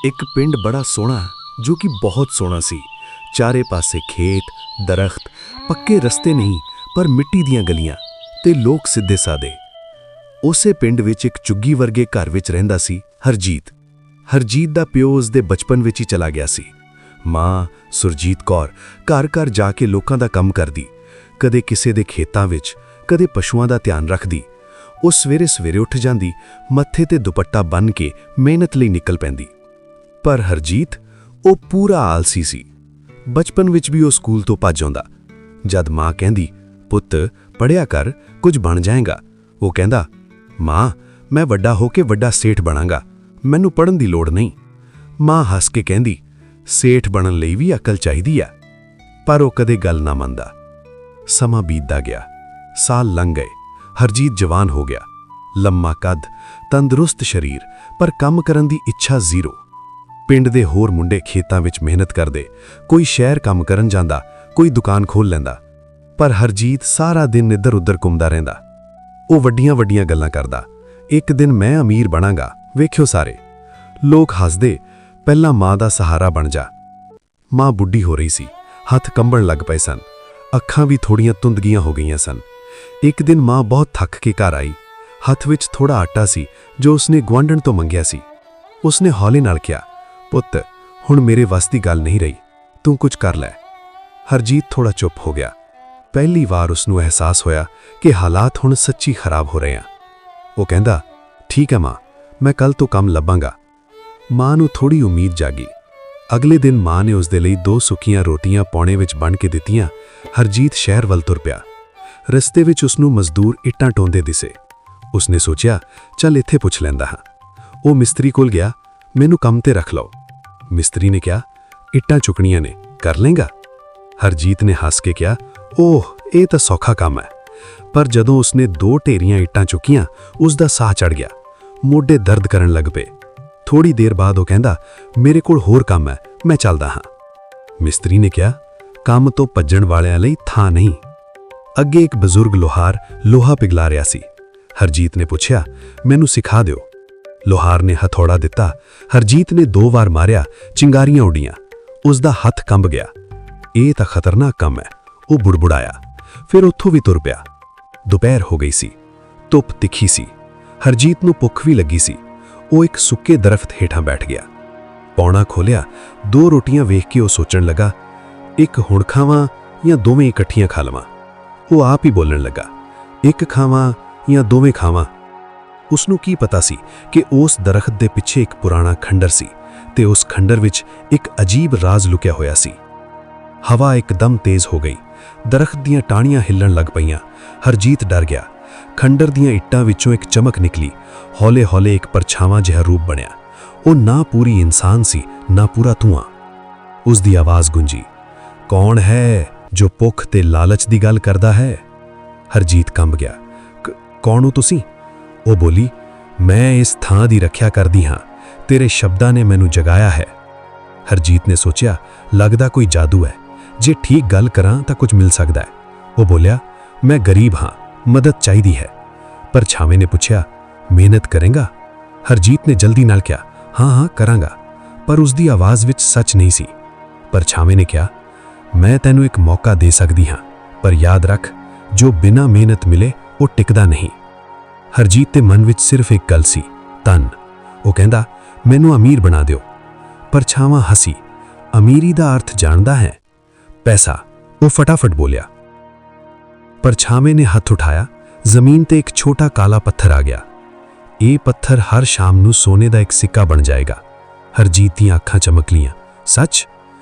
ਇੱਕ ਪਿੰਡ ਬੜਾ ਸੋਹਣਾ ਜੋ ਕਿ ਬਹੁਤ ਸੋਹਣਾ ਸੀ। ਚਾਰੇ ਪਾਸੇ ਖੇਤ, ਦਰਖਤ, ਪੱਕੇ ਰਸਤੇ ਨਹੀਂ ਪਰ ਮਿੱਟੀ ਦੀਆਂ ਗਲੀਆਂ ਤੇ ਲੋਕ ਸਿੱਧੇ ਸਾਦੇ। ਉਸੇ ਪਿੰਡ ਵਿੱਚ ਇੱਕ ਚੁੱਗੀ ਵਰਗੇ ਘਰ ਵਿੱਚ ਰਹਿੰਦਾ ਸੀ ਹਰਜੀਤ। ਹਰਜੀਤ ਦਾ ਪਿਓ ਉਸ ਦੇ ਬਚਪਨ ਵਿੱਚ ਹੀ ਚਲਾ ਗਿਆ ਸੀ। ਮਾਂ ਸੁਰਜੀਤ ਕੌਰ ਘਰ-ਘਰ ਜਾ ਕੇ ਲੋਕਾਂ ਦਾ ਕੰਮ ਕਰਦੀ, ਕਦੇ ਕਿਸੇ ਦੇ ਖੇਤਾਂ ਵਿੱਚ, ਕਦੇ ਪਸ਼ੂਆਂ ਦਾ ਧਿਆਨ ਰੱਖਦੀ। ਉਹ ਸਵੇਰੇ ਉੱਠ ਜਾਂਦੀ, ਮੱਥੇ ਤੇ ਦੁਪੱਟਾ ਬੰਨ੍ਹ ਕੇ ਮਿਹਨਤ ਲਈ ਨਿਕਲ ਪੈਂਦੀ। ਪਰ ਹਰਜੀਤ ਉਹ ਪੂਰਾ ਆਲਸੀ ਸੀ। ਬਚਪਨ ਵਿੱਚ ਵੀ ਉਹ ਸਕੂਲ ਤੋਂ ਭੱਜ ਆਉਂਦਾ। ਜਦ ਮਾਂ ਕਹਿੰਦੀ, ਪੁੱਤ ਪੜ੍ਹਿਆ ਕਰ, ਕੁਝ ਬਣ ਜਾਏਗਾ, ਉਹ ਕਹਿੰਦਾ, ਮਾਂ ਮੈਂ ਵੱਡਾ ਹੋ ਕੇ ਵੱਡਾ ਸੇਠ ਬਣਾਂਗਾ, ਮੈਨੂੰ ਪੜ੍ਹਨ ਦੀ ਲੋੜ ਨਹੀਂ। ਮਾਂ ਹੱਸ ਕੇ ਕਹਿੰਦੀ, ਸੇਠ ਬਣਨ ਲਈ ਵੀ ਅਕਲ ਚਾਹੀਦੀ ਆ। ਪਰ ਉਹ ਕਦੇ ਗੱਲ ਨਾ ਮੰਨਦਾ। ਸਮਾਂ ਬੀਤਦਾ ਗਿਆ, ਸਾਲ ਲੰਘ ਗਏ। ਹਰਜੀਤ ਜਵਾਨ ਹੋ ਗਿਆ, ਲੰਮਾ ਕੱਦ, ਤੰਦਰੁਸਤ ਸਰੀਰ, ਪਰ ਕੰਮ ਕਰਨ ਦੀ ਇੱਛਾ ਜ਼ੀਰੋ। ਪਿੰਡ ਦੇ ਹੋਰ ਮੁੰਡੇ ਖੇਤਾਂ ਵਿੱਚ ਮਿਹਨਤ ਕਰਦੇ, ਕੋਈ ਸ਼ਹਿਰ ਕੰਮ ਕਰਨ ਜਾਂਦਾ, ਕੋਈ ਦੁਕਾਨ ਖੋਲ੍ਹ ਲੈਂਦਾ। ਪਰ ਹਰਜੀਤ ਸਾਰਾ ਦਿਨ ਇੱਧਰ-ਉੱਧਰ ਘੁੰਮਦਾ ਰਹਿੰਦਾ। ਉਹ ਵੱਡੀਆਂ ਗੱਲਾਂ ਕਰਦਾ, ਇੱਕ ਦਿਨ ਮੈਂ ਅਮੀਰ ਬਣਾਂਗਾ, ਵੇਖਿਓ ਸਾਰੇ। ਲੋਕ ਹੱਸਦੇ, ਪਹਿਲਾਂ ਮਾਂ ਦਾ ਸਹਾਰਾ ਬਣ ਜਾ। ਮਾਂ ਬੁੱਢੀ ਹੋ ਰਹੀ ਸੀ, ਹੱਥ ਕੰਬਣ ਲੱਗ ਪਏ ਸਨ, ਅੱਖਾਂ ਵੀ ਥੋੜੀਆਂ ਧੁੰਦਗੀਆਂ ਹੋ ਗਈਆਂ ਸਨ। ਇੱਕ ਦਿਨ ਮਾਂ ਬਹੁਤ ਥੱਕ ਕੇ ਘਰ ਆਈ। ਹੱਥ ਵਿੱਚ ਥੋੜਾ ਆਟਾ ਸੀ ਜੋ ਉਸਨੇ ਗੁਆਂਢਣ ਤੋਂ ਮੰਗਿਆ ਸੀ। ਉਸਨੇ ਹੌਲੇ ਨਾਲ ਕਿਹਾ, ਪੁੱਤ ਹੁਣ ਮੇਰੇ ਵੱਸ ਦੀ ਗੱਲ ਨਹੀਂ ਰਹੀ, ਤੂੰ ਕੁਝ ਕਰ ਲੈ। ਹਰਜੀਤ ਥੋੜਾ ਚੁੱਪ ਹੋ ਗਿਆ। ਪਹਿਲੀ ਵਾਰ ਉਸਨੂੰ ਅਹਿਸਾਸ ਹੋਇਆ ਕਿ ਹਾਲਾਤ ਹੁਣ ਸੱਚੀ ਖਰਾਬ ਹੋ ਰਹੇ ਆ। ਉਹ ਕਹਿੰਦਾ, ਠੀਕ ਹੈ ਮਾਂ, ਮੈਂ ਕੱਲ ਤੋਂ ਕੰਮ ਲੱਭਾਂਗਾ। ਮਾਂ ਨੂੰ ਥੋੜੀ ਉਮੀਦ ਜਾਗੀ। ਅਗਲੇ ਦਿਨ ਮਾਂ ਨੇ ਉਸਦੇ ਲਈ 2 ਸੁੱਕੀਆਂ ਰੋਟੀਆਂ ਪੌਣੇ ਵਿੱਚ ਬਣ ਕੇ ਦਿੱਤੀਆਂ। ਹਰਜੀਤ ਸ਼ਹਿਰ ਵੱਲ ਤੁਰ ਪਿਆ। ਰਸਤੇ ਵਿੱਚ ਉਸਨੂੰ ਮਜ਼ਦੂਰ ਇੱਟਾਂ ਢੋਂਦੇ ਦਿਸੇ। ਉਸਨੇ ਸੋਚਿਆ, ਚੱਲ ਇੱਥੇ ਪੁੱਛ ਲੈਂਦਾ ਹਾਂ। ਉਹ ਮਿਸਤਰੀ ਕੋਲ ਗਿਆ, ਮੈਨੂੰ ਕੰਮ ਤੇ ਰੱਖ ਲਓ। ਮਿਸਤਰੀ ਨੇ ਕਿਹਾ, ਇੱਟਾਂ ਚੁੱਕਣੀਆਂ ਨੇ, ਕਰ ਲੇਗਾ? ਹਰਜੀਤ ਨੇ ਹੱਸ ਕੇ ਕਿਹਾ, ਓਹ ਇਹ ਤਾਂ ਸੌਖਾ ਕੰਮ ਹੈ। ਪਰ ਜਦੋਂ ਉਸਨੇ 2 ਢੇਰੀਆਂ ਇੱਟਾਂ ਚੁੱਕੀਆਂ, ਉਸਦਾ ਸਾਹ ਚੜ ਗਿਆ, ਮੋਢੇ ਦਰਦ ਕਰਨ ਲੱਗ ਪਏ। ਥੋੜੀ ਦੇਰ ਬਾਅਦ ਉਹ ਕਹਿੰਦਾ, ਮੇਰੇ ਕੋਲ ਹੋਰ ਕੰਮ ਹੈ, ਮੈਂ ਚੱਲਦਾ ਹਾਂ। ਮਿਸਤਰੀ ਨੇ ਕਿਹਾ, ਕੰਮ ਤੋਂ ਭੱਜਣ ਵਾਲਿਆਂ ਲਈ ਥਾਂ ਨਹੀਂ। ਅੱਗੇ ਇੱਕ ਬਜ਼ੁਰਗ ਲੋਹਾਰ ਲੋਹਾ ਪਿਘਲਾ ਰਿਹਾ ਸੀ। ਹਰਜੀਤ ਨੇ ਪੁੱਛਿਆ, ਮੈਨੂੰ ਸਿਖਾ ਦਿਓ। ਲੋਹਾਰ ਨੇ ਹਥੌੜਾ ਦਿੱਤਾ। ਹਰਜੀਤ ਨੇ 2 ਵਾਰ ਮਾਰਿਆ, ਚਿੰਗਾਰੀਆਂ ਉੱਡੀਆਂ। ਉਸਦਾ ਹੱਥ ਕੰਬ ਗਿਆ। ਇਹ ਤਾਂ ਖਤਰਨਾਕ ਕੰਮ ਹੈ, ਉਹ ਬੁੜਬੁੜਾਇਆ। ਫਿਰ ਉੱਥੋਂ ਵੀ ਤੁਰ ਪਿਆ। ਦੁਪਹਿਰ ਹੋ ਗਈ ਸੀ, ਧੁੱਪ ਤਿੱਖੀ ਸੀ। ਹਰਜੀਤ ਨੂੰ ਭੁੱਖ ਵੀ ਲੱਗੀ ਸੀ। ਉਹ ਇੱਕ ਸੁੱਕੇ ਦਰਖਤ ਹੇਠਾਂ ਬੈਠ ਗਿਆ। ਪੌਣਾ ਖੋਲਿਆ, 2 ਰੋਟੀਆਂ ਵੇਖ ਕੇ ਉਹ ਸੋਚਣ ਲੱਗਾ, ਇੱਕ ਹੁਣ ਖਾਵਾਂ ਜਾਂ ਦੋਵੇਂ ਇਕੱਠੀਆਂ ਖਾ ਲਵਾਂ। ਉਹ ਆਪ ਹੀ ਬੋਲਣ ਲੱਗਾ, ਇੱਕ ਖਾਵਾਂ ਜਾਂ ਦੋਵੇਂ ਖਾਵਾਂ। ਉਸਨੂੰ ਕੀ ਪਤਾ ਸੀ ਕਿ ਉਸ ਦਰਖਤ ਦੇ ਪਿੱਛੇ ਇੱਕ ਪੁਰਾਣਾ ਖੰਡਰ ਸੀ ਤੇ ਉਸ ਖੰਡਰ ਵਿੱਚ ਇੱਕ ਅਜੀਬ ਰਾਜ਼ ਲੁਕਿਆ ਹੋਇਆ ਸੀ। ਹਵਾ ਇੱਕਦਮ ਤੇਜ਼ ਹੋ ਗਈ। ਦਰਖਤ ਦੀਆਂ ਟਾਹਣੀਆਂ ਹਿੱਲਣ ਲੱਗ ਪਈਆਂ। ਹਰਜੀਤ ਡਰ ਗਿਆ। ਖੰਡਰ ਦੀਆਂ ਇੱਟਾਂ ਵਿੱਚੋਂ ਇੱਕ ਚਮਕ ਨਿਕਲੀ। ਹੌਲੇ-ਹੌਲੇ ਇੱਕ ਪਰਛਾਵਾਂ ਜਿਹਾ ਰੂਪ ਬਣਿਆ। ਉਹ ਨਾ ਪੂਰੀ ਇਨਸਾਨ ਸੀ, ਨਾ ਪੂਰਾ ਧੂਆਂ। ਉਸ ਦੀ ਆਵਾਜ਼ ਗੂੰਜੀ, ਕੌਣ ਹੈ ਜੋ ਭੁੱਖ ਤੇ ਲਾਲਚ ਦੀ ਗੱਲ ਕਰਦਾ ਹੈ? ਹਰਜੀਤ ਕੰਬ ਗਿਆ। ਕੌਣ ਹੋ ਤੁਸੀਂ? ਉਹ ਬੋਲੀ, ਮੈਂ ਇਸ ਥਾਂ ਦੀ ਰੱਖਿਆ ਕਰਦੀ ਹਾਂ, ਤੇਰੇ ਸ਼ਬਦਾਂ ਨੇ ਮੈਨੂੰ ਜਗਾਇਆ ਹੈ। ਹਰਜੀਤ ਨੇ ਸੋਚਿਆ, ਲੱਗਦਾ ਕੋਈ ਜਾਦੂ ਹੈ, ਜੇ ਠੀਕ ਗੱਲ ਕਰਾਂ ਤਾਂ ਕੁਝ ਮਿਲ ਸਕਦਾ ਹੈ। ਉਹ ਬੋਲਿਆ, ਮੈਂ ਗਰੀਬ ਹਾਂ, ਮਦਦ ਚਾਹੀਦੀ ਹੈ। ਪਰਛਾਵੇਂ ਨੇ ਪੁੱਛਿਆ, ਮਿਹਨਤ ਕਰੇਗਾ? ਹਰਜੀਤ ਨੇ ਜਲਦੀ ਨਾਲ ਕਿਹਾ, ਹਾਂ ਕਰਾਂਗਾ। ਪਰ ਉਸ ਦੀ ਆਵਾਜ਼ ਵਿੱਚ ਸੱਚ ਨਹੀਂ ਸੀ। ਪਰਛਾਵੇਂ ਨੇ ਕਿਹਾ, ਮੈਂ ਤੈਨੂੰ ਇੱਕ ਮੌਕਾ ਦੇ ਸਕਦੀ ਹਾਂ, ਪਰ ਯਾਦ ਰੱਖ, ਜੋ ਬਿਨਾਂ ਮਿਹਨਤ ਮਿਲੇ ਉਹ ਟਿਕਦਾ ਨਹੀਂ। ਹਰਜੀਤ ਦੇ ਮਨ ਵਿੱਚ ਸਿਰਫ ਇੱਕ ਗੱਲ ਸੀ, ਧਨ। ਉਹ ਕਹਿੰਦਾ, ਮੈਨੂੰ ਅਮੀਰ ਬਣਾ ਦਿਓ। ਪਰਛਾਵਾਂ ਹੱਸੀ, ਅਮੀਰੀ ਦਾ ਅਰਥ ਜਾਣਦਾ ਹੈ? ਪੈਸਾ, ਉਹ ਫਟਾਫਟ ਬੋਲਿਆ। ਪਰਛਾਵੇਂ ਨੇ ਹੱਥ ਉਠਾਇਆ। ਜ਼ਮੀਨ ਤੇ ਇੱਕ ਛੋਟਾ ਕਾਲਾ ਪੱਥਰ ਆ ਗਿਆ। ਇਹ ਪੱਥਰ ਹਰ ਸ਼ਾਮ ਨੂੰ ਸੋਨੇ ਦਾ ਇੱਕ ਸਿੱਕਾ ਬਣ ਜਾਏਗਾ। ਹਰਜੀਤ ਦੀਆਂ ਅੱਖਾਂ ਚਮਕ ਲੀਆਂ। ਸੱਚ?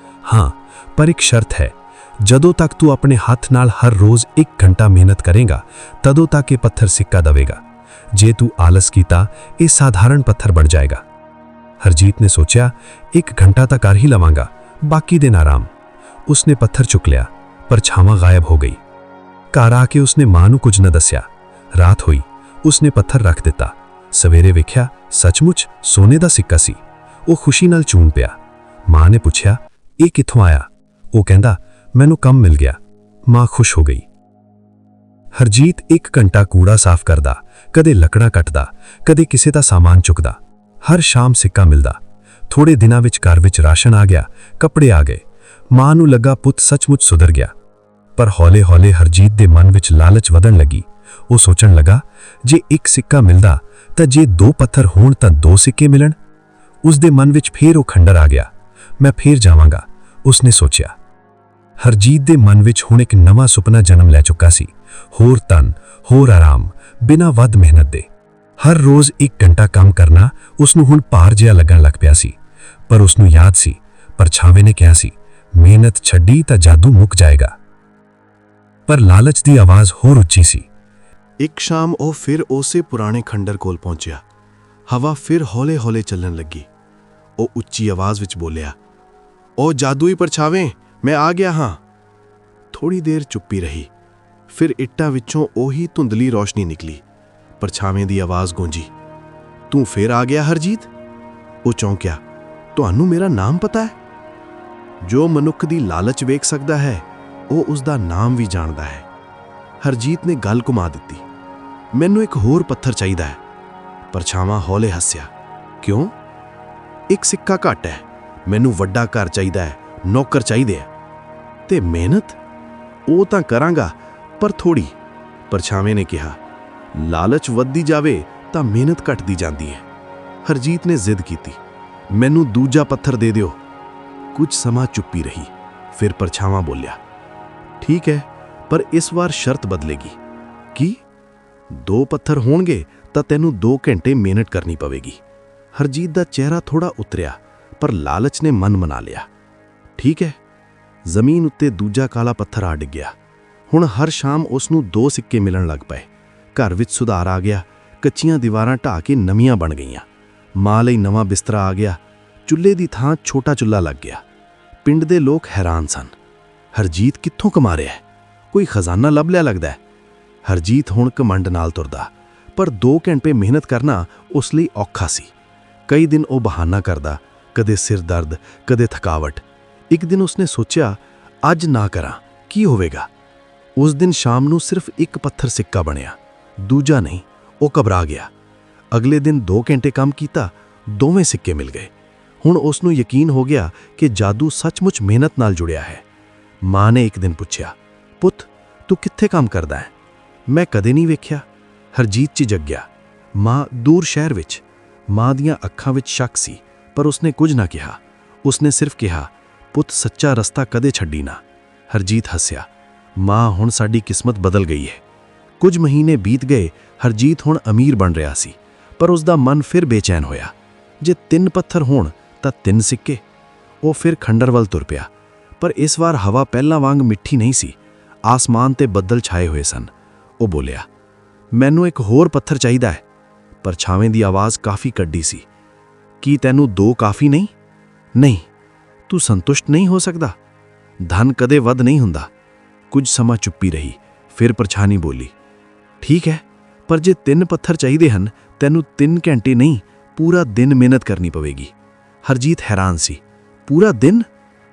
ਹਾਂ, ਪਰ ਇੱਕ ਸ਼ਰਤ ਹੈ, ਜਦੋਂ ਤੱਕ ਤੂੰ ਆਪਣੇ ਹੱਥ ਨਾਲ ਹਰ ਰੋਜ਼ 1 ਘੰਟਾ ਮਿਹਨਤ ਕਰੇਗਾ, ਤਦੋਂ ਤੱਕ ਇਹ ਪੱਥਰ ਸਿੱਕਾ ਦੇਵੇਗਾ। ਜੇ ਤੂੰ ਆਲਸ ਕੀਤਾ, ਇਹ ਸਾਧਾਰਨ ਪੱਥਰ ਬਣ ਜਾਏਗਾ। ਹਰਜੀਤ ਨੇ ਸੋਚਿਆ, 1 ਘੰਟਾ ਤਾਂ ਕਰ ਹੀ ਲਵਾਂਗਾ, ਬਾਕੀ ਦਿਨ ਆਰਾਮ। ਉਸਨੇ ਪੱਥਰ ਚੁੱਕ ਲਿਆ। ਪਰਛਾਵਾਂ ਗਾਇਬ ਹੋ ਗਈ। ਘਰ ਆ ਕੇ ਉਸਨੇ ਮਾਂ ਨੂੰ ਕੁਝ ਨਾ ਦੱਸਿਆ। ਰਾਤ ਹੋਈ, ਉਸਨੇ ਪੱਥਰ ਰੱਖ ਦਿੱਤਾ। ਸਵੇਰੇ ਵੇਖਿਆ, ਸੱਚਮੁੱਚ ਸੋਨੇ ਦਾ ਸਿੱਕਾ ਸੀ। ਉਹ ਖੁਸ਼ੀ ਨਾਲ ਝੂਮ ਪਿਆ। ਮਾਂ ਨੇ ਪੁੱਛਿਆ, ਇਹ ਕਿੱਥੋਂ ਆਇਆ? ਉਹ ਕਹਿੰਦਾ, ਮੈਨੂੰ ਕੰਮ ਮਿਲ ਗਿਆ। ਮਾਂ ਖੁਸ਼ ਹੋ ਗਈ। ਹਰਜੀਤ 1 ਘੰਟਾ ਕੂੜਾ ਸਾਫ਼ ਕਰਦਾ, ਕਦੇ ਲੱਕੜਾਂ ਕੱਟਦਾ, ਕਦੇ ਕਿਸੇ ਦਾ ਸਾਮਾਨ ਚੁੱਕਦਾ। ਹਰ ਸ਼ਾਮ ਸਿੱਕਾ ਮਿਲਦਾ, ਥੋੜੇ ਦਿਨਾਂ ਵਿੱਚ ਘਰ ਵਿੱਚ ਰਾਸ਼ਨ ਆ ਗਿਆ, ਕੱਪੜੇ ਆ ਗਏ। ਮਾਂ ਨੂੰ ਲੱਗਾ ਪੁੱਤ ਸੱਚਮੁੱਚ ਸੁਧਰ ਗਿਆ। ਪਰ ਹੌਲੇ-ਹੌਲੇ ਹਰਜੀਤ ਦੇ ਮਨ ਵਿੱਚ ਲਾਲਚ ਵਧਣ ਲੱਗੀ। ਉਹ ਸੋਚਣ ਲੱਗਾ, ਜੇ ਇੱਕ ਸਿੱਕਾ ਮਿਲਦਾ ਤਾਂ ਜੇ 2 ਪੱਥਰ ਹੋਣ ਤਾਂ 2 ਸਿੱਕੇ ਮਿਲਣ। ਉਸ ਦੇ ਮਨ ਵਿੱਚ ਫੇਰ ਉਹ ਖੰਡਰ ਆ ਗਿਆ। ਮੈਂ ਫੇਰ ਜਾਵਾਂਗਾ, ਉਸਨੇ ਸੋਚਿਆ। ਹਰਜੀਤ ਦੇ ਮਨ ਵਿੱਚ ਹੁਣ ਇੱਕ ਨਵਾਂ ਸੁਪਨਾ ਜਨਮ ਲੈ ਚੁੱਕਾ ਸੀ। ਹੋਰ ਧਨ, ਹੋਰ ਆਰਾਮ, ਬਿਨਾਂ ਵੱਧ ਮਿਹਨਤ ਦੇ। ਹਰ ਰੋਜ਼ 1 ਘੰਟਾ ਕੰਮ ਕਰਨਾ ਉਸਨੂੰ ਹੁਣ ਭਾਰ ਜਿਹਾ ਲੱਗਣ ਲੱਗ ਪਿਆ ਸੀ। ਪਰ ਉਸਨੂੰ ਯਾਦ ਸੀ, ਪਰਛਾਵੇਂ ਨੇ ਕਿਹਾ ਸੀ, ਮਿਹਨਤ ਛੱਡੀ ਤਾਂ ਜਾਦੂ ਮੁੱਕ ਜਾਏਗਾ। ਪਰ ਲਾਲਚ ਦੀ ਆਵਾਜ਼ ਹੋਰ ਉੱਚੀ ਸੀ। ਇੱਕ ਸ਼ਾਮ ਉਹ ਫਿਰ ਉਸੇ ਪੁਰਾਣੇ ਖੰਡਰ ਕੋਲ ਪਹੁੰਚਿਆ। ਹਵਾ ਫਿਰ ਹੌਲੇ-ਹੌਲੇ ਚੱਲਣ ਲੱਗੀ। ਉਹ ਉੱਚੀ ਆਵਾਜ਼ ਵਿੱਚ ਬੋਲਿਆ, "ਉਹ ਜਾਦੂਈ ਪਰਛਾਵੇਂ, ਮੈਂ ਆ ਗਿਆ ਹਾਂ।" ਥੋੜੀ ਦੇਰ ਚੁੱਪੀ ਰਹੀ। ਫਿਰ ਇੱਟਾਂ ਵਿੱਚੋਂ ਉਹੀ ਧੁੰਦਲੀ ਰੋਸ਼ਨੀ ਨਿਕਲੀ। ਪਰਛਾਵੇਂ ਦੀ ਆਵਾਜ਼ ਗੂੰਜੀ, "ਤੂੰ ਫਿਰ ਆ ਗਿਆ ਹਰਜੀਤ?" ਉਹ ਚੌਂਕਿਆ, "ਤੁਹਾਨੂੰ ਮੇਰਾ ਨਾਮ ਪਤਾ ਹੈ?" ਜੋ ਮਨੁੱਖ ਦੀ ਲਾਲਚ ਵੇਖ ਸਕਦਾ ਹੈ, ਉਹ ਉਸ ਦਾ ਨਾਮ ਵੀ ਜਾਣਦਾ ਹੈ। ਹਰਜੀਤ ਨੇ ਗੱਲ ਘੁਮਾ ਦਿੱਤੀ, "ਮੈਨੂੰ ਇੱਕ ਹੋਰ ਪੱਥਰ ਚਾਹੀਦਾ ਹੈ।" ਪਰਛਾਵਾਂ ਹੌਲੇ ਹੱਸਿਆ, "ਕਿਉਂ?" "ਇੱਕ ਸਿੱਕਾ ਘੱਟ ਹੈ। ਮੈਨੂੰ ਵੱਡਾ ਘਰ ਚਾਹੀਦਾ ਹੈ, ਨੌਕਰ ਚਾਹੀਦੇ ਆ। ਤੇ ਮਿਹਨਤ?" "ਉਹ ਤਾਂ ਕਰਾਂਗਾ, ਪਰ ਥੋੜੀ।" ਪਰਛਾਵੇਂ ਨੇ ਕਿਹਾ, "ਲਾਲਚ ਵੱਧਦੀ ਜਾਵੇ ਤਾਂ ਮਿਹਨਤ ਘਟਦੀ ਜਾਂਦੀ ਹੈ।" ਹਰਜੀਤ ਨੇ ਜ਼ਿੱਦ ਕੀਤੀ, "ਮੈਨੂੰ ਦੂਜਾ ਪੱਥਰ ਦੇ ਦਿਓ।" ਕੁਝ ਸਮਾਂ ਚੁੱਪੀ ਰਹੀ। ਫਿਰ ਪਰਛਾਵਾਂ ਬੋਲਿਆ, "ਠੀਕ ਹੈ, ਪਰ ਇਸ ਵਾਰ ਸ਼ਰਤ ਬਦਲੇਗੀ।" "ਕੀ?" "2 ਪੱਥਰ ਹੋਣਗੇ ਤਾਂ ਤੈਨੂੰ 2 ਘੰਟੇ ਮਿਹਨਤ ਕਰਨੀ ਪਵੇਗੀ।" ਹਰਜੀਤ ਦਾ ਚਿਹਰਾ ਥੋੜਾ ਉਤਰਿਆ, ਪਰ ਲਾਲਚ ਨੇ ਮਨ ਮਨਾ ਲਿਆ। "ਠੀਕ ਹੈ।" ਜ਼ਮੀਨ ਉੱਤੇ ਦੂਜਾ ਕਾਲਾ ਪੱਥਰ ਆ ਡਿੱਗਿਆ। ਹੁਣ ਹਰ ਸ਼ਾਮ ਉਸ ਨੂੰ 2 ਸਿੱਕੇ ਮਿਲਣ ਲੱਗ ਪਏ। ਘਰ ਵਿੱਚ ਸੁਧਾਰ ਆ ਗਿਆ। ਕੱਚੀਆਂ ਦੀਵਾਰਾਂ ਢਾਹ ਕੇ ਨਵੀਆਂ ਬਣ ਗਈਆਂ। ਮਾਂ ਲਈ ਨਵਾਂ ਬਿਸਤਰਾ ਆ ਗਿਆ। ਚੁੱਲ੍ਹੇ ਦੀ ਥਾਂ ਛੋਟਾ ਚੁੱਲ੍ਹਾ ਲੱਗ ਗਿਆ। ਪਿੰਡ ਦੇ ਲੋਕ ਹੈਰਾਨ ਸਨ। ਹਰਜੀਤ ਕਿੱਥੋਂ ਕਮਾ ਰਿਹਾ ਹੈ? ਕੋਈ ਖਜ਼ਾਨਾ ਲੱਭ ਲਿਆ ਲੱਗਦਾ ਹੈ। ਹਰਜੀਤ ਹੁਣ ਘਮੰਡ ਨਾਲ ਤੁਰਦਾ, ਪਰ 2 ਘੰਟੇ ਮਿਹਨਤ ਕਰਨਾ ਉਸ ਲਈ ਔਖਾ ਸੀ। ਕਈ ਦਿਨ ਉਹ ਬਹਾਨਾ ਕਰਦਾ, ਕਦੇ ਸਿਰ ਦਰਦ, ਕਦੇ ਥਕਾਵਟ। ਇੱਕ ਦਿਨ ਉਸਨੇ ਸੋਚਿਆ, ਅੱਜ ਨਾ ਕਰਾਂ, ਕੀ ਹੋਵੇਗਾ? ਉਸ ਦਿਨ ਸ਼ਾਮ ਨੂੰ ਸਿਰਫ 1 ਪੱਥਰ ਸਿੱਕਾ ਬਣਿਆ, ਦੂਜਾ ਨਹੀਂ। ਉਹ ਘਬਰਾ ਗਿਆ। ਅਗਲੇ ਦਿਨ 2 ਘੰਟੇ ਕੰਮ ਕੀਤਾ, ਦੋਵੇਂ ਸਿੱਕੇ ਮਿਲ ਗਏ। ਹੁਣ ਉਸ ਨੂੰ ਯਕੀਨ ਹੋ ਗਿਆ ਕਿ ਜਾਦੂ ਸੱਚਮੁੱਚ ਮਿਹਨਤ ਨਾਲ ਜੁੜਿਆ ਹੈ। ਮਾਂ ਨੇ ਇੱਕ ਦਿਨ ਪੁੱਛਿਆ, "ਪੁੱਤ, ਤੂੰ ਕਿੱਥੇ ਕੰਮ ਕਰਦਾ ਹੈ?" "ਮੈਂ ਕਦੇ ਨਹੀਂ ਵੇਖਿਆ।" ਹਰਜੀਤ ਝਿਜਕ ਗਿਆ। ਮਾਂ ਦੂਰ ਸ਼ਹਿਰ ਵਿੱਚ। ਮਾਂ ਦੀਆਂ ਅੱਖਾਂ ਵਿੱਚ ਸ਼ੱਕ ਸੀ, ਪਰ ਉਸਨੇ ਕੁਝ ਨਾ ਕਿਹਾ। ਉਸਨੇ ਸਿਰਫ ਕਿਹਾ, "ਪੁੱਤ, ਸੱਚਾ ਰਸਤਾ ਕਦੇ ਛੱਡੀ ਨਾ।" ਹਰਜੀਤ ਹੱਸਿਆ। "ਮਾਂ, ਹੁਣ ਸਾਡੀ ਕਿਸਮਤ ਬਦਲ ਗਈ ਹੈ।" ਕੁਝ ਮਹੀਨੇ ਬੀਤ ਗਏ। ਹਰਜੀਤ ਹੁਣ ਅਮੀਰ ਬਣ ਰਿਹਾ ਸੀ, ਪਰ ਉਸ ਦਾ ਮਨ ਫਿਰ ਬੇਚੈਨ ਹੋਇਆ। ਜੇ 3 ਪੱਥਰ ਹੋਣ ਤਾਂ 3 ਸਿੱਕੇ। ਉਹ ਫਿਰ ਖੰਡਰ ਵੱਲ ਤੁਰ ਪਿਆ, ਪਰ ਇਸ ਵਾਰ ਹਵਾ ਪਹਿਲਾਂ ਵਾਂਗ ਮਿੱਠੀ ਨਹੀਂ ਸੀ। ਆਸਮਾਨ ਤੇ ਬੱਦਲ ਛਾਏ ਹੋਏ ਸਨ। ਉਹ ਬੋਲਿਆ, "ਮੈਨੂੰ ਇੱਕ ਹੋਰ ਪੱਥਰ ਚਾਹੀਦਾ ਹੈ।" ਪਰਛਾਵੇਂ ਦੀ ਆਵਾਜ਼ ਕਾਫੀ ਕੱਢੀ ਸੀ। "ਕੀ ਤੈਨੂੰ 2 ਕਾਫੀ ਨਹੀਂ?" "ਨਹੀਂ।" "ਤੂੰ ਸੰਤੁਸ਼ਟ ਨਹੀਂ ਹੋ ਸਕਦਾ?" "ਧਨ ਕਦੇ ਵੱਧ ਨਹੀਂ ਹੁੰਦਾ।" ਕੁਝ ਸਮਾਂ ਚੁੱਪੀ ਰਹੀ। ਫਿਰ ਪਰਛਾਣੀ ਬੋਲੀ, "ਠੀਕ ਹੈ, ਪਰ ਜੇ 3 ਪੱਥਰ ਚਾਹੀਦੇ ਹਨ, ਤੈਨੂੰ 3 ਘੰਟੇ ਨਹੀਂ, ਪੂਰਾ ਦਿਨ ਮਿਹਨਤ ਕਰਨੀ ਪਵੇਗੀ।" ਹਰਜੀਤ ਹੈਰਾਨ ਸੀ। "ਪੂਰਾ ਦਿਨ?"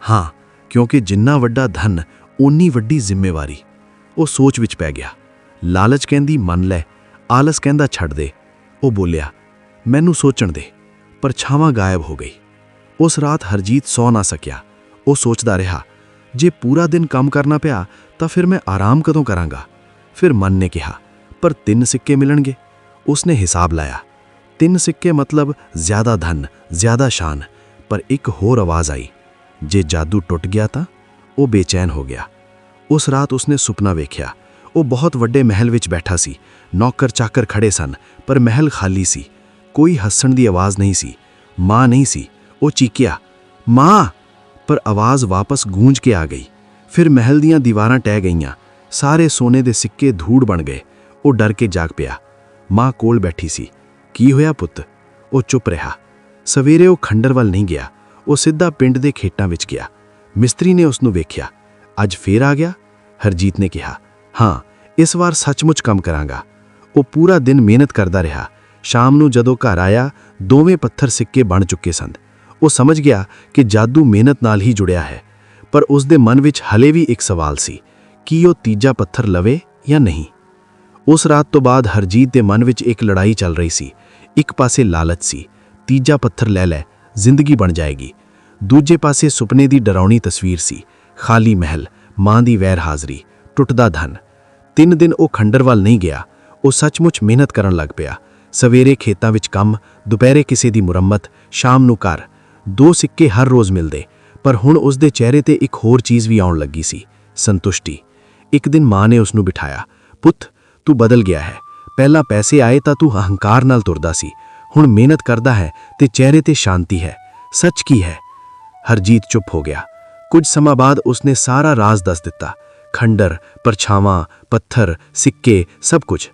"ਹਾਂ, ਕਿਉਂਕਿ ਜਿੰਨਾ ਵੱਡਾ ਧਨ, ਓਨੀ ਵੱਡੀ ਜ਼ਿੰਮੇਵਾਰੀ।" ਉਹ ਸੋਚ ਵਿੱਚ ਪੈ ਗਿਆ। ਲਾਲਚ ਕਹਿੰਦੀ ਮੰਨ ਲੈ, ਆਲਸ ਕਹਿੰਦਾ ਛੱਡ ਦੇ। ਉਹ ਬੋਲਿਆ, "ਮੈਨੂੰ ਸੋਚਣ ਦੇ।" ਪਰਛਾਵਾਂ ਗਾਇਬ ਹੋ ਗਈ। ਉਸ ਰਾਤ ਹਰਜੀਤ ਸੌ ਨਾ ਸਕਿਆ। ਉਹ ਸੋਚਦਾ ਰਿਹਾ, ਜੇ ਪੂਰਾ ਦਿਨ ਕੰਮ ਕਰਨਾ ਪਿਆ ਤਾਂ ਫਿਰ ਮੈਂ ਆਰਾਮ ਕਦੋਂ ਕਰਾਂਗਾ? ਫਿਰ ਮਨ ਨੇ ਕਿਹਾ, ਪਰ 3 ਸਿੱਕੇ ਮਿਲਣਗੇ। ਉਸਨੇ ਹਿਸਾਬ ਲਾਇਆ। 3 ਸਿੱਕੇ ਮਤਲਬ ਜ਼ਿਆਦਾ ਧਨ, ਜ਼ਿਆਦਾ ਸ਼ਾਨ। ਪਰ ਇੱਕ ਹੋਰ ਆਵਾਜ਼ ਆਈ, ਜੇ ਜਾਦੂ ਟੁੱਟ ਗਿਆ ਤਾਂ? ਉਹ ਬੇਚੈਨ ਹੋ ਗਿਆ। ਉਸ ਰਾਤ ਉਸਨੇ ਸੁਪਨਾ ਵੇਖਿਆ। ਉਹ ਬਹੁਤ ਵੱਡੇ ਮਹਿਲ ਵਿੱਚ ਬੈਠਾ ਸੀ। ਨੌਕਰ ਚਾਕਰ ਖੜੇ ਸਨ, ਪਰ ਮਹਿਲ ਖਾਲੀ ਸੀ। ਕੋਈ ਹੱਸਣ ਦੀ ਆਵਾਜ਼ ਨਹੀਂ ਸੀ। ਮਾਂ ਨਹੀਂ ਸੀ। ਉਹ ਚੀਕਿਆ, "ਮਾਂ!" ਪਰ ਆਵਾਜ਼ ਵਾਪਸ ਗੂੰਜ ਕੇ ਆ ਗਈ। ਫਿਰ ਮਹਿਲ ਦੀਆਂ ਦੀਵਾਰਾਂ ਟਹਿ ਗਈਆਂ। ਸਾਰੇ ਸੋਨੇ ਦੇ ਸਿੱਕੇ ਧੂੜ ਬਣ ਗਏ। ਉਹ ਡਰ ਕੇ ਜਾਗ ਪਿਆ। ਮਾਂ ਕੋਲ ਬੈਠੀ ਸੀ। "ਕੀ ਹੋਇਆ ਪੁੱਤ?" ਉਹ ਚੁੱਪ ਰਿਹਾ। ਸਵੇਰੇ ਉਹ ਖੰਡਰ ਵੱਲ ਨਹੀਂ ਗਿਆ। ਉਹ ਸਿੱਧਾ ਪਿੰਡ ਦੇ ਖੇਤਾਂ ਵਿੱਚ ਗਿਆ। ਮਿਸਤਰੀ ਨੇ ਉਸ ਨੂੰ ਵੇਖਿਆ। "ਅੱਜ ਫੇਰ ਆ ਗਿਆ?" ਹਰਜੀਤ ਨੇ ਕਿਹਾ, "ਹਾਂ, ਇਸ ਵਾਰ ਸੱਚਮੁੱਚ ਕੰਮ ਕਰਾਂਗਾ।" ਉਹ ਪੂਰਾ ਦਿਨ ਮਿਹਨਤ ਕਰਦਾ ਰਿਹਾ। ਸ਼ਾਮ ਨੂੰ ਜਦੋਂ ਘਰ ਆਇਆ, ਦੋਵੇਂ ਪੱਥਰ ਸਿੱਕੇ ਬਣ ਚੁੱਕੇ ਸਨ। ਉਹ ਸਮਝ ਗਿਆ ਕਿ ਜਾਦੂ ਮਿਹਨਤ ਨਾਲ ਹੀ ਜੁੜਿਆ ਹੈ। ਪਰ ਉਸ ਦੇ ਮਨ ਵਿੱਚ ਹਲੇ ਵੀ ਇੱਕ ਸਵਾਲ ਸੀ, ਕੀ ਉਹ ਤੀਜਾ ਪੱਥਰ ਲਵੇ ਜਾਂ ਨਹੀਂ? ਉਸ ਰਾਤ ਤੋਂ ਬਾਅਦ ਹਰਜੀਤ ਦੇ ਮਨ ਵਿੱਚ ਇੱਕ ਲੜਾਈ ਚੱਲ ਰਹੀ ਸੀ। ਇੱਕ ਪਾਸੇ ਲਾਲਚ ਸੀ, ਤੀਜਾ ਪੱਥਰ ਲੈ ਲੈ, ਜ਼ਿੰਦਗੀ ਬਣ ਜਾਏਗੀ। ਦੂਜੇ ਪਾਸੇ ਸੁਪਨੇ ਦੀ ਡਰਾਉਣੀ ਤਸਵੀਰ ਸੀ। ਖਾਲੀ ਮਹਿਲ, ਮਾਂ ਦੀ ਵੈਰ ਹਾਜ਼ਰੀ, ਟੁੱਟਦਾ ਧਨ। 3 ਦਿਨ ਉਹ ਖੰਡਰ ਵੱਲ ਨਹੀਂ ਗਿਆ। ਉਹ ਸੱਚਮੁੱਚ ਮਿਹਨਤ ਕਰਨ ਲੱਗ ਪਿਆ। ਸਵੇਰੇ ਖੇਤਾਂ ਵਿੱਚ ਕੰਮ, ਦੁਪਹਿਰੇ ਕਿਸੇ ਦੀ ਮੁਰੰਮਤ, ਸ਼ਾਮ ਨੂੰ ਘਰ। 2 ਸਿੱਕੇ ਹਰ ਰੋਜ਼ ਮਿਲਦੇ, ਪਰ ਹੁਣ ਉਸ ਦੇ ਚਿਹਰੇ ਤੇ ਇੱਕ ਹੋਰ ਚੀਜ਼ ਵੀ ਆਉਣ ਲੱਗੀ ਸੀ, ਸੰਤੁਸ਼ਟੀ। ਇੱਕ ਦਿਨ ਮਾਂ ਨੇ ਉਸ ਨੂੰ ਬਿਠਾਇਆ, ਪੁੱਤ ਤੂੰ ਬਦਲ ਗਿਆ ਹੈ। ਪਹਿਲਾਂ ਪੈਸੇ ਆਏ ਤਾਂ ਤੂੰ ਅਹੰਕਾਰ ਨਾਲ ਤੁਰਦਾ ਸੀ, ਹੁਣ ਮਿਹਨਤ ਕਰਦਾ ਹੈ ਤੇ ਚਿਹਰੇ ਤੇ ਸ਼ਾਂਤੀ ਹੈ। ਸੱਚ ਕੀ ਹੈ? ਹਰਜੀਤ ਚੁੱਪ ਹੋ ਗਿਆ। ਕੁਝ ਸਮਾਂ ਬਾਅਦ ਉਸਨੇ ਸਾਰਾ ਰਾਜ਼ ਦੱਸ ਦਿੱਤਾ। ਖੰਡਰ, ਪਰਛਾਵਾਂ, ਪੱਥਰ, ਸਿੱਕੇ, ਸਭ ਕੁਝ।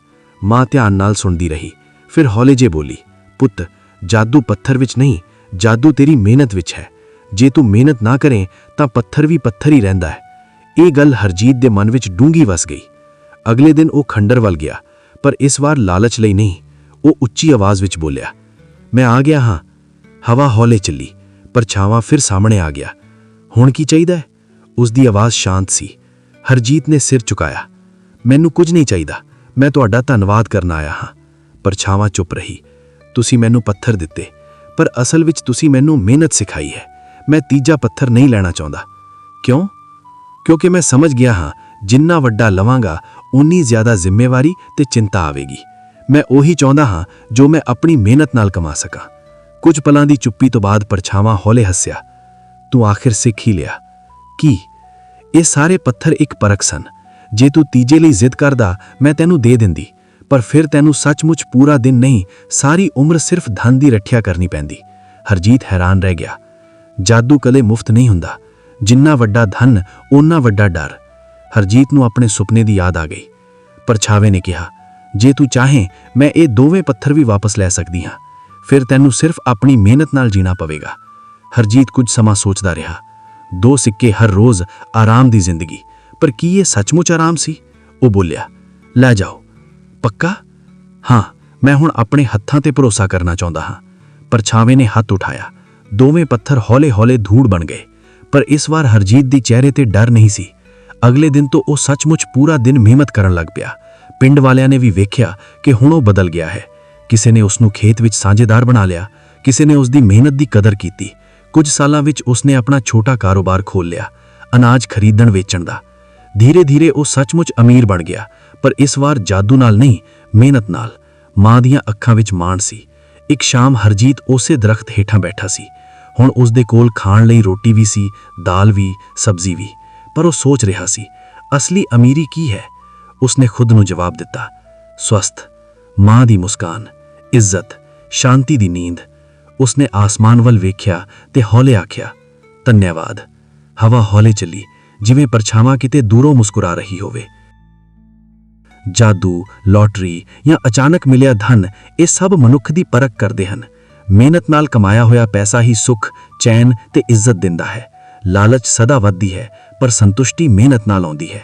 ਮਾਂ ਧਿਆਨ ਨਾਲ ਸੁਣਦੀ ਰਹੀ। ਫਿਰ ਹੌਲੇ ਜਿਹੇ ਬੋਲੀ, ਪੁੱਤ ਜਾਦੂ ਪੱਥਰ ਵਿੱਚ ਨਹੀਂ, ਜਾਦੂ ਤੇਰੀ ਮਿਹਨਤ ਵਿੱਚ ਹੈ। ਜੇ ਤੂੰ ਮਿਹਨਤ ਨਾ ਕਰੇ ਤਾਂ ਪੱਥਰ ਵੀ ਪੱਥਰ ਹੀ ਰਹਿੰਦਾ ਹੈ। ਇਹ ਗੱਲ ਹਰਜੀਤ ਦੇ ਮਨ ਵਿੱਚ ਡੂੰਘੀ ਵਸ ਗਈ। ਅਗਲੇ ਦਿਨ ਉਹ ਖੰਡਰ ਵੱਲ ਗਿਆ, ਪਰ ਇਸ ਵਾਰ ਲਾਲਚ ਲਈ ਨਹੀਂ। ਉਹ ਉੱਚੀ ਆਵਾਜ਼ ਵਿੱਚ ਬੋਲਿਆ, ਮੈਂ ਆ ਗਿਆ ਹਾਂ। ਹਵਾ ਹੌਲੇ ਚੱਲੀ, ਪਰਛਾਵਾਂ ਫਿਰ ਸਾਹਮਣੇ ਆ ਗਿਆ। ਹੁਣ ਕੀ ਚਾਹੀਦਾ ਹੈ? ਉਸ ਦੀ ਆਵਾਜ਼ ਸ਼ਾਂਤ ਸੀ। ਹਰਜੀਤ ਨੇ ਸਿਰ ਝੁਕਾਇਆ, ਮੈਨੂੰ ਕੁਝ ਨਹੀਂ ਚਾਹੀਦਾ, ਮੈਂ ਤੁਹਾਡਾ ਧੰਨਵਾਦ ਕਰਨ ਆਇਆ ਹਾਂ। ਪਰਛਾਵਾਂ ਚੁੱਪ ਰਹੀ। ਤੁਸੀਂ ਮੈਨੂੰ ਪੱਥਰ ਦਿੱਤੇ, ਪਰ ਅਸਲ ਵਿੱਚ ਤੁਸੀਂ ਮੈਨੂੰ ਮਿਹਨਤ ਸਿਖਾਈ ਹੈ। ਮੈਂ ਤੀਜਾ ਪੱਥਰ ਨਹੀਂ ਲੈਣਾ ਚਾਹੁੰਦਾ। ਕਿਉਂ? ਕਿਉਂਕਿ ਮੈਂ ਸਮਝ ਗਿਆ ਹਾਂ, ਜਿੰਨਾ ਵੱਡਾ ਲਵਾਂਗਾ ਉਨੀ ਜ਼ਿਆਦਾ ਜ਼ਿੰਮੇਵਾਰੀ ਤੇ ਚਿੰਤਾ ਆਵੇਗੀ। ਮੈਂ ਉਹੀ ਚਾਹੁੰਦਾ ਹਾਂ ਜੋ ਮੈਂ ਆਪਣੀ ਮਿਹਨਤ ਨਾਲ ਕਮਾ ਸਕਾਂ। ਕੁਝ ਪਲਾਂ ਦੀ ਚੁੱਪੀ ਤੋਂ ਬਾਅਦ ਪਰਛਾਵਾਂ ਹੌਲੇ ਹੱਸਿਆ, ਤੂੰ ਆਖਿਰ ਸਿੱਖ ਹੀ ਲਿਆ। ਕੀ? ਇਹ ਸਾਰੇ ਪੱਥਰ ਇੱਕ ਪਰਖ ਸਨ। ਜੇ ਤੂੰ ਤੀਜੇ ਲਈ ਜ਼ਿੱਦ ਕਰਦਾ ਮੈਂ ਤੈਨੂੰ ਦੇ ਦਿੰਦੀ, ਪਰ ਫਿਰ ਤੈਨੂੰ ਸੱਚਮੁੱਚ ਪੂਰਾ ਦਿਨ ਨਹੀਂ, ਸਾਰੀ ਉਮਰ ਸਿਰਫ ਧਨ ਦੀ ਰੱਖਿਆ ਕਰਨੀ ਪੈਂਦੀ। ਹਰਜੀਤ ਹੈਰਾਨ ਰਹਿ ਗਿਆ। ਜਾਦੂ ਕਦੇ ਮੁਫਤ ਨਹੀਂ ਹੁੰਦਾ। ਜਿੰਨਾ ਵੱਡਾ ਧਨ ਓਨਾ ਵੱਡਾ ਡਰ। ਹਰਜੀਤ ਨੂੰ ਆਪਣੇ ਸੁਪਨੇ ਦੀ ਯਾਦ ਆ ਗਈ। ਪਰਛਾਵੇ ਨੇ ਕਿਹਾ, ਜੇ ਤੂੰ ਚਾਹੇ ਮੈਂ ਇਹ ਦੋਵੇਂ ਪੱਥਰ ਵੀ ਵਾਪਸ ਲੈ ਸਕਦੀ ਹਾਂ। ਫਿਰ ਤੈਨੂੰ ਸਿਰਫ ਆਪਣੀ ਮਿਹਨਤ ਨਾਲ ਜੀਣਾ ਪਵੇਗਾ। ਹਰਜੀਤ ਕੁਝ ਸਮਾਂ ਸੋਚਦਾ ਰਿਹਾ। 2 ਸਿੱਕੇ ਹਰ ਰੋਜ਼, ਆਰਾਮ ਦੀ ਜ਼ਿੰਦਗੀ। ਪਰ ਕੀ ਇਹ ਸੱਚਮੁੱਚ ਆਰਾਮ ਸੀ? ਉਹ ਬੋਲਿਆ, ਲੈ ਜਾਓ। ਪੱਕਾ? ਹਾਂ, ਮੈਂ ਹੁਣ ਆਪਣੇ ਹੱਥਾਂ ਤੇ ਭਰੋਸਾ ਕਰਨਾ ਚਾਹੁੰਦਾ ਹਾਂ। ਪਰਛਾਵੇ ਨੇ ਹੱਥ ਉਠਾਇਆ। ਦੋਵੇਂ ਪੱਥਰ ਹੌਲੇ-ਹੌਲੇ ਧੂੜ ਬਣ ਗਏ। ਪਰ ਇਸ ਵਾਰ ਹਰਜੀਤ ਦੀ ਚਿਹਰੇ ਤੇ ਡਰ ਨਹੀਂ ਸੀ। ਅਗਲੇ ਦਿਨ ਤੋਂ ਉਹ ਸੱਚਮੁੱਚ ਪੂਰਾ ਦਿਨ ਮਿਹਨਤ ਕਰਨ ਲੱਗ ਪਿਆ। ਪਿੰਡ ਵਾਲਿਆਂ ਨੇ ਵੀ ਵੇਖਿਆ ਕਿ ਹੁਣ ਉਹ ਬਦਲ ਗਿਆ ਹੈ। ਕਿਸੇ ਨੇ ਉਸ ਨੂੰ ਖੇਤ ਵਿੱਚ ਸਾਂਝੇਦਾਰ ਬਣਾ ਲਿਆ, ਕਿਸੇ ਨੇ ਉਸ ਦੀ ਮਿਹਨਤ ਦੀ ਕਦਰ ਕੀਤੀ। ਕੁਝ ਸਾਲਾਂ ਵਿੱਚ ਉਸਨੇ ਆਪਣਾ ਛੋਟਾ ਕਾਰੋਬਾਰ ਖੋਲ੍ਹ ਲਿਆ, ਅਨਾਜ ਖਰੀਦਣ ਵੇਚਣ ਦਾ। ਧੀਰੇ-ਧੀਰੇ ਉਹ ਸੱਚਮੁੱਚ ਅਮੀਰ ਬਣ ਗਿਆ, ਪਰ ਇਸ ਵਾਰ ਜਾਦੂ ਨਾਲ ਨਹੀਂ, ਮਿਹਨਤ ਨਾਲ। ਮਾਂ ਦੀਆਂ ਅੱਖਾਂ ਵਿੱਚ ਮਾਣ ਸੀ। ਇੱਕ ਸ਼ਾਮ ਹਰਜੀਤ ਉਸੇ ਦਰਖਤ ਹੇਠਾਂ ਬੈਠਾ ਸੀ। ਹੁਣ ਉਸ ਦੇ ਕੋਲ ਖਾਣ ਲਈ ਰੋਟੀ ਵੀ ਸੀ, ਦਾਲ ਵੀ, ਸਬਜ਼ੀ ਵੀ। ਪਰ ਉਹ ਸੋਚ ਰਿਹਾ ਸੀ, ਅਸਲੀ ਅਮੀਰੀ ਕੀ ਹੈ? ਉਸਨੇ ਖੁਦ ਨੂੰ ਜਵਾਬ ਦਿੱਤਾ, ਸਵਸਥ, ਮਾਂ ਦੀ ਮੁਸਕਾਨ, ਇੱਜ਼ਤ, ਸ਼ਾਂਤੀ ਦੀ ਨੀਂਦ। ਉਸਨੇ ਆਸਮਾਨ ਵੱਲ ਵੇਖਿਆ ਤੇ ਹੌਲੇ ਆਖਿਆ, ਧੰਨਵਾਦ। ਹਵਾ ਹੌਲੇ ਚੱਲੀ, ਜਿਵੇਂ ਪਰਛਾਵਾਂ ਕਿਤੇ ਦੂਰੋਂ ਮੁਸਕਰਾ ਰਹੀ ਹੋਵੇ। ਜਾਦੂ, ਲੋਟਰੀ ਜਾਂ ਅਚਾਨਕ ਮਿਲਿਆ ਧਨ, ਇਹ ਸਭ ਮਨੁੱਖ ਦੀ ਪਰਖ ਕਰਦੇ ਹਨ। ਮਿਹਨਤ ਨਾਲ ਕਮਾਇਆ ਹੋਇਆ ਪੈਸਾ ਹੀ ਸੁੱਖ, ਚੈਨ ਤੇ ਇੱਜ਼ਤ ਦਿੰਦਾ ਹੈ। ਲਾਲਚ ਸਦਾ ਵੱਧਦੀ ਹੈ, ਪਰ ਸੰਤੁਸ਼ਟੀ ਮਿਹਨਤ ਨਾਲ ਆਉਂਦੀ ਹੈ।